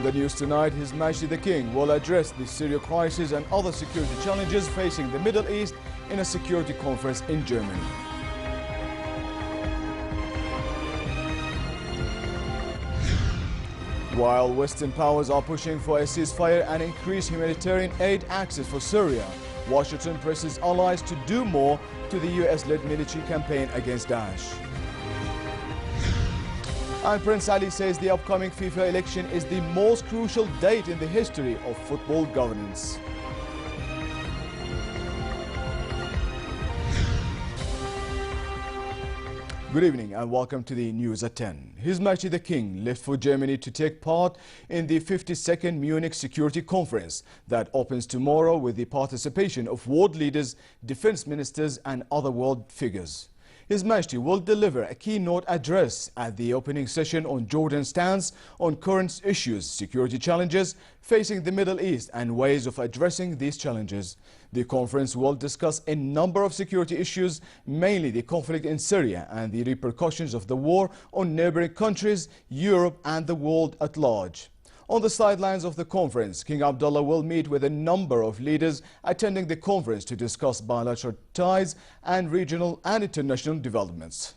In the news tonight, His Majesty the King will address the Syria crisis and other security challenges facing the Middle East in a security conference in Germany. While Western powers are pushing for a ceasefire and increased humanitarian aid access for Syria, Washington presses allies to do more to the US-led military campaign against Daesh. And Prince Ali says the upcoming FIFA election is the most crucial date in the history of football governance. Good evening and welcome to the news at 10. His Majesty the King left for Germany to take part in the 52nd Munich Security Conference that opens tomorrow with the participation of world leaders, defense ministers and other world figures. His Majesty will deliver a keynote address at the opening session on Jordan's stance on current issues, security challenges facing the Middle East and ways of addressing these challenges. The conference will discuss a number of security issues, mainly the conflict in Syria and the repercussions of the war on neighboring countries, Europe and the world at large. On the sidelines of the conference, King Abdullah will meet with a number of leaders attending the conference to discuss bilateral ties and regional and international developments.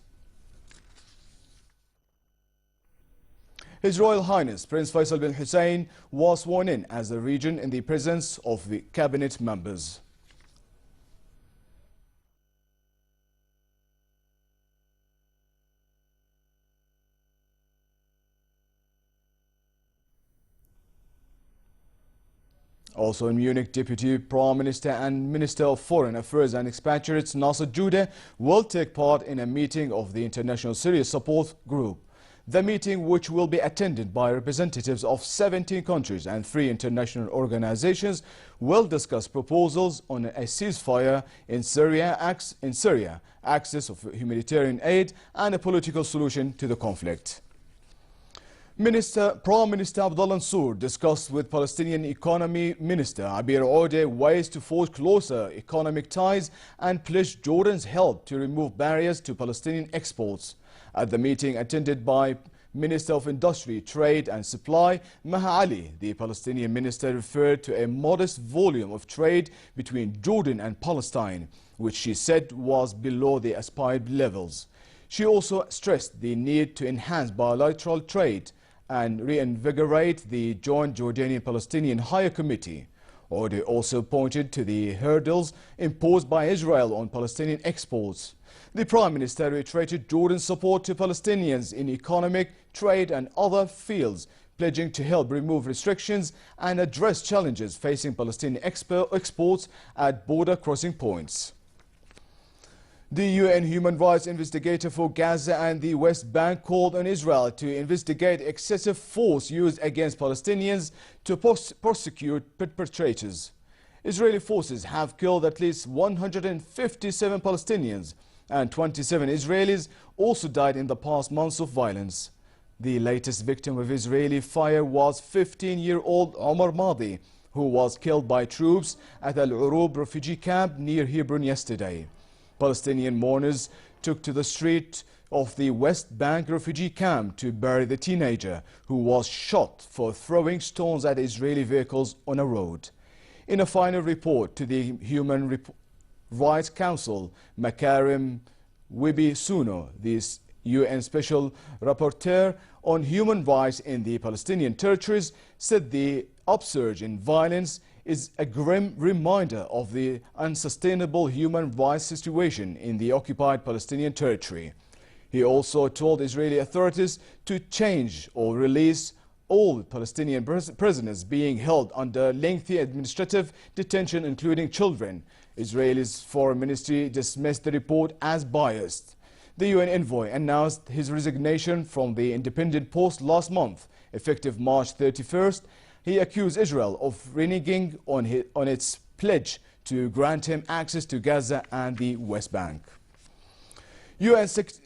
His Royal Highness Prince Faisal bin Hussein was sworn in as the regent in the presence of the cabinet members. Also in Munich, Deputy Prime Minister and Minister of Foreign Affairs and Expatriates Nasser Jude will take part in a meeting of the International Syria Support Group. The meeting, which will be attended by representatives of 17 countries and 3 international organizations, will discuss proposals on a ceasefire in Syria, access of humanitarian aid and a political solution to the conflict. Prime Minister Abdullah Mansour discussed with Palestinian Economy Minister Abir Odeh ways to forge closer economic ties and pledged Jordan's help to remove barriers to Palestinian exports. At the meeting attended by Minister of Industry, Trade and Supply, Maha Ali, the Palestinian minister referred to a modest volume of trade between Jordan and Palestine, which she said was below the aspired levels. She also stressed the need to enhance bilateral trade and reinvigorate the joint Jordanian-Palestinian Higher Committee. Odeh also pointed to the hurdles imposed by Israel on Palestinian exports. The Prime Minister reiterated Jordan's support to Palestinians in economic, trade and other fields, pledging to help remove restrictions and address challenges facing Palestinian exports at border crossing points. The UN Human Rights Investigator for Gaza and the West Bank called on Israel to investigate excessive force used against Palestinians to prosecute perpetrators. Israeli forces have killed at least 157 Palestinians and 27 Israelis also died in the past months of violence. The latest victim of Israeli fire was 15-year-old Omar Madi, who was killed by troops at Al-Urub refugee camp near Hebron yesterday. Palestinian mourners took to the street of the West Bank refugee camp to bury the teenager who was shot for throwing stones at Israeli vehicles on a road. In a final report to the Human Rights Council, Makarim Wibi Suno, the UN Special Rapporteur on Human Rights in the Palestinian territories, said the upsurge in violence is a grim reminder of the unsustainable human rights situation in the occupied Palestinian territory. He also told Israeli authorities to change or release all Palestinian prisoners being held under lengthy administrative detention, including children. Israel's foreign ministry dismissed the report as biased. The UN envoy announced his resignation from the independent post last month, effective March 31st. He accused Israel of reneging on its pledge to grant him access to Gaza and the West Bank. The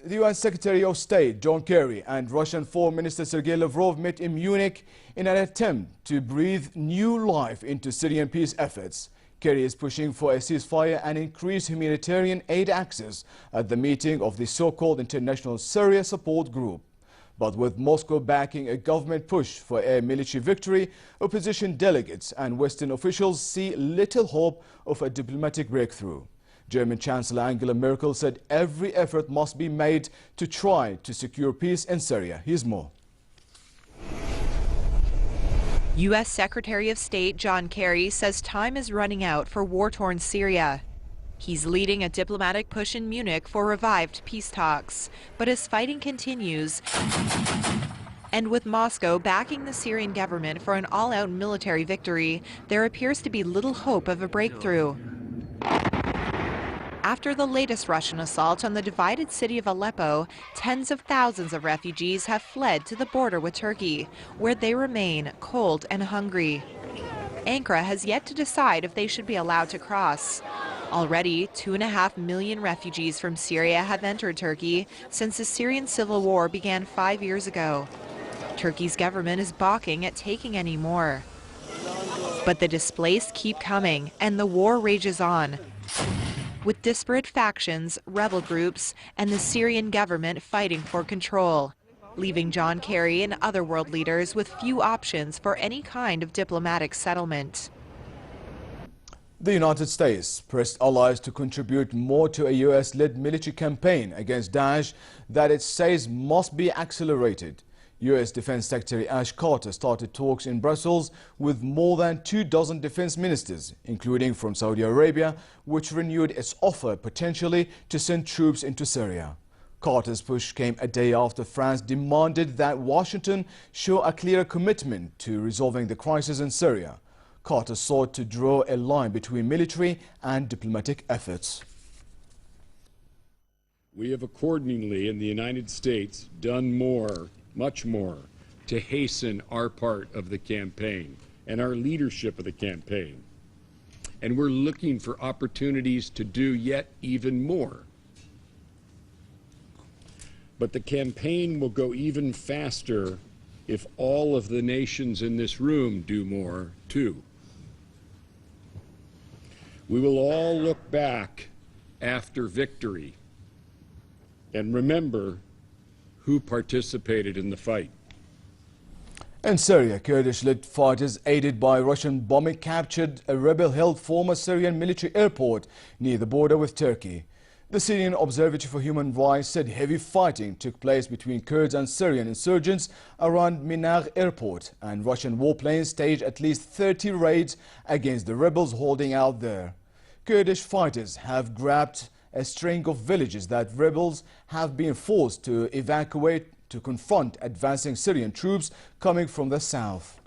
UN Secretary of State John Kerry and Russian Foreign Minister Sergei Lavrov met in Munich in an attempt to breathe new life into Syrian peace efforts. Kerry is pushing for a ceasefire and increased humanitarian aid access at the meeting of the so-called International Syria Support Group. But with Moscow backing a government push for a military victory, opposition delegates and Western officials see little hope of a diplomatic breakthrough. German Chancellor Angela Merkel said every effort must be made to try to secure peace in Syria. Here's more. U.S. Secretary of State John Kerry says time is running out for war-torn Syria. He's leading a diplomatic push in Munich for revived peace talks. But as fighting continues, and with Moscow backing the Syrian government for an all-out military victory, there appears to be little hope of a breakthrough. After the latest Russian assault on the divided city of Aleppo, tens of thousands of refugees have fled to the border with Turkey, where they remain cold and hungry. Ankara has yet to decide if they should be allowed to cross. Already, 2.5 million refugees from Syria have entered Turkey since the Syrian civil war began 5 years ago. Turkey's government is balking at taking any more. But the displaced keep coming, and the war rages on, with disparate factions, rebel groups, and the Syrian government fighting for control, leaving John Kerry and other world leaders with few options for any kind of diplomatic settlement. The United States pressed allies to contribute more to a U.S.-led military campaign against Daesh that it says must be accelerated. U.S. Defense Secretary Ash Carter started talks in Brussels with more than 24 defense ministers, including from Saudi Arabia, which renewed its offer potentially to send troops into Syria. Carter's push came a day after France demanded that Washington show a clear commitment to resolving the crisis in Syria. Carter sought to draw a line between military and diplomatic efforts. We have accordingly in the United States done more, much more, to hasten our part of the campaign and our leadership of the campaign. And we're looking for opportunities to do yet even more. But the campaign will go even faster if all of the nations in this room do more, too. We will all look back after victory and remember who participated in the fight. In Syria, Kurdish-led fighters aided by Russian bombing captured a rebel-held former Syrian military airport near the border with Turkey. The Syrian Observatory for Human Rights said heavy fighting took place between Kurds and Syrian insurgents around Minagh airport, and Russian warplanes staged at least 30 raids against the rebels holding out there. Kurdish fighters have grabbed a string of villages that rebels have been forced to evacuate to confront advancing Syrian troops coming from the south.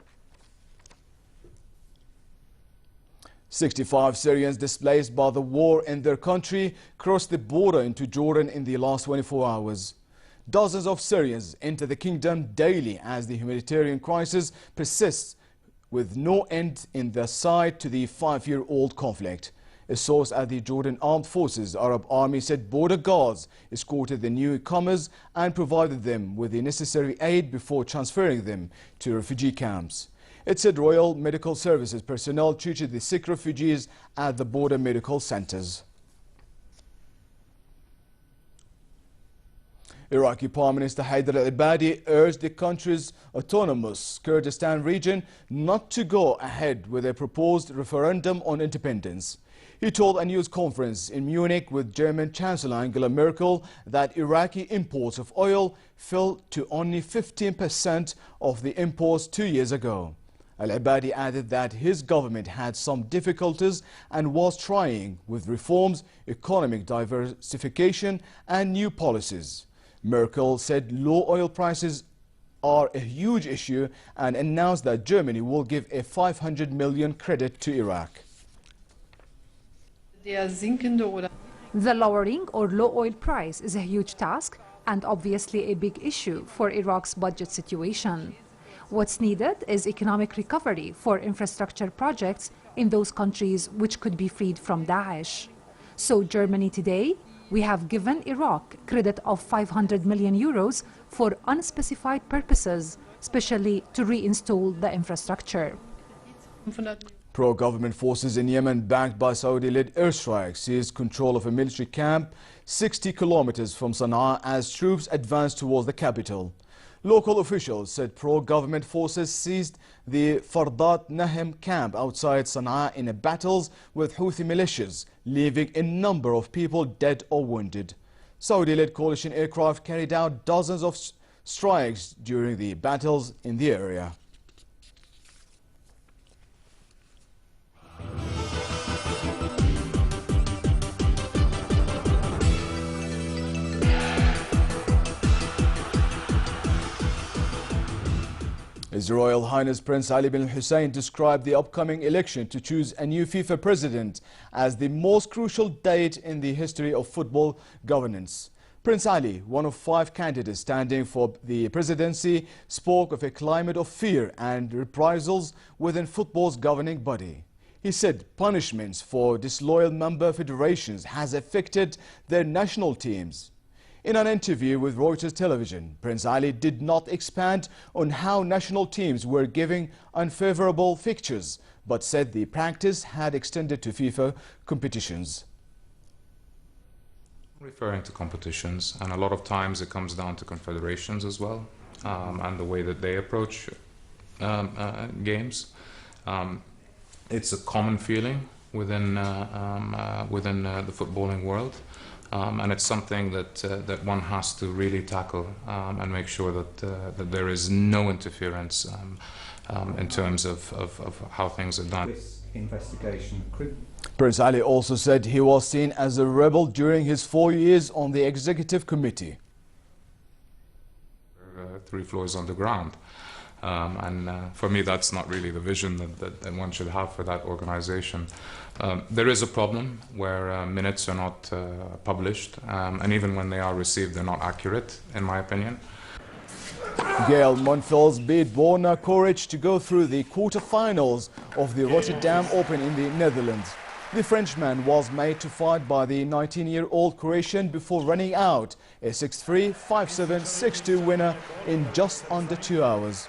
65 Syrians displaced by the war in their country crossed the border into Jordan in the last 24 hours. Dozens of Syrians enter the kingdom daily as the humanitarian crisis persists, with no end in the sight to the 5-year-old conflict. A source at the Jordan Armed Forces Arab Army said border guards escorted the newcomers and provided them with the necessary aid before transferring them to refugee camps. It said Royal Medical Services personnel treated the sick refugees at the border medical centers. Iraqi Prime Minister Haider al-Abadi urged the country's autonomous Kurdistan region not to go ahead with a proposed referendum on independence. He told a news conference in Munich with German Chancellor Angela Merkel that Iraqi imports of oil fell to only 15% of the imports 2 years ago. Al-Abadi added that his government had some difficulties and was trying with reforms, economic diversification and new policies. Merkel said low oil prices are a huge issue and announced that Germany will give a 500 million credit to Iraq. The lowering or low oil price is a huge task and obviously a big issue for Iraq's budget situation. What's needed is economic recovery for infrastructure projects in those countries which could be freed from Daesh. So Germany today, we have given Iraq credit of 500 million euros for unspecified purposes, especially to reinstall the infrastructure. Pro-government forces in Yemen, backed by Saudi-led airstrikes, seized control of a military camp 60 kilometers from Sana'a as troops advanced towards the capital. Local officials said pro-government forces seized the Fardat Nahem camp outside Sana'a in battles with Houthi militias, leaving a number of people dead or wounded. Saudi-led coalition aircraft carried out dozens of strikes during the battles in the area. His Royal Highness Prince Ali bin Hussein described the upcoming election to choose a new FIFA president as the most crucial date in the history of football governance. Prince Ali, one of 5 candidates standing for the presidency, spoke of a climate of fear and reprisals within football's governing body. He said punishments for disloyal member federations has affected their national teams. In an interview with Reuters television, Prince Ali did not expand on how national teams were giving unfavorable fixtures, but said the practice had extended to FIFA competitions. Referring to competitions, and a lot of times it comes down to confederations as well, and the way that they approach games. It's a common feeling within the footballing world. And it's something that one has to really tackle and make sure that there is no interference in terms of how things are done. This investigation. Prince Ali also said he was seen as a rebel during his 4 years on the executive committee. 3 floors underground. For me, that's not really the vision that one should have for that organization. There is a problem where minutes are not published, and even when they are received, they're not accurate, in my opinion. Gael Monfils beat Borna Coric to go through the quarter-finals of the Rotterdam Open in the Netherlands. The Frenchman was made to fight by the 19-year-old Croatian before running out a 6-3, 5-7, 6-2 winner in just under 2 hours.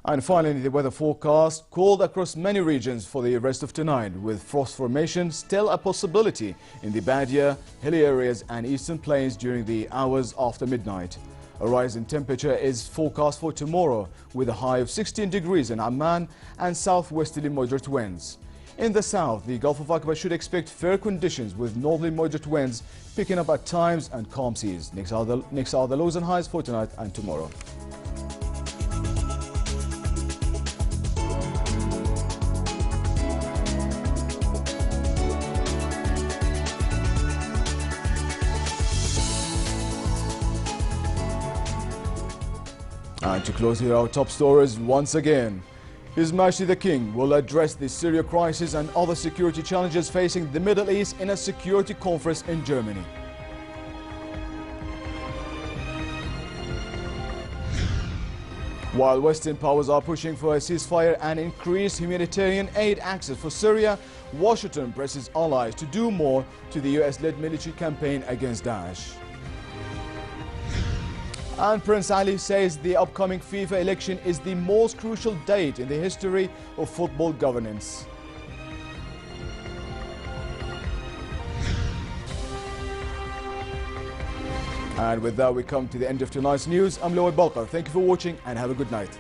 And finally, the weather forecast: cold across many regions for the rest of tonight, with frost formation still a possibility in the Badia, hilly areas and eastern plains during the hours after midnight. A rise in temperature is forecast for tomorrow, with a high of 16 degrees in Amman and southwesterly moderate winds. In the south, the Gulf of Aqaba should expect fair conditions with northerly moderate winds picking up at times and calm seas. Next are the lows and highs for tonight and tomorrow. And to close here, our top stories once again. His Majesty the King will address the Syria crisis and other security challenges facing the Middle East in a security conference in Germany. While Western powers are pushing for a ceasefire and increased humanitarian aid access for Syria, Washington presses allies to do more to the US-led military campaign against Daesh. And Prince Ali says the upcoming FIFA election is the most crucial date in the history of football governance. And with that, we come to the end of tonight's news. I'm Lawal Balkar. Thank you for watching and have a good night.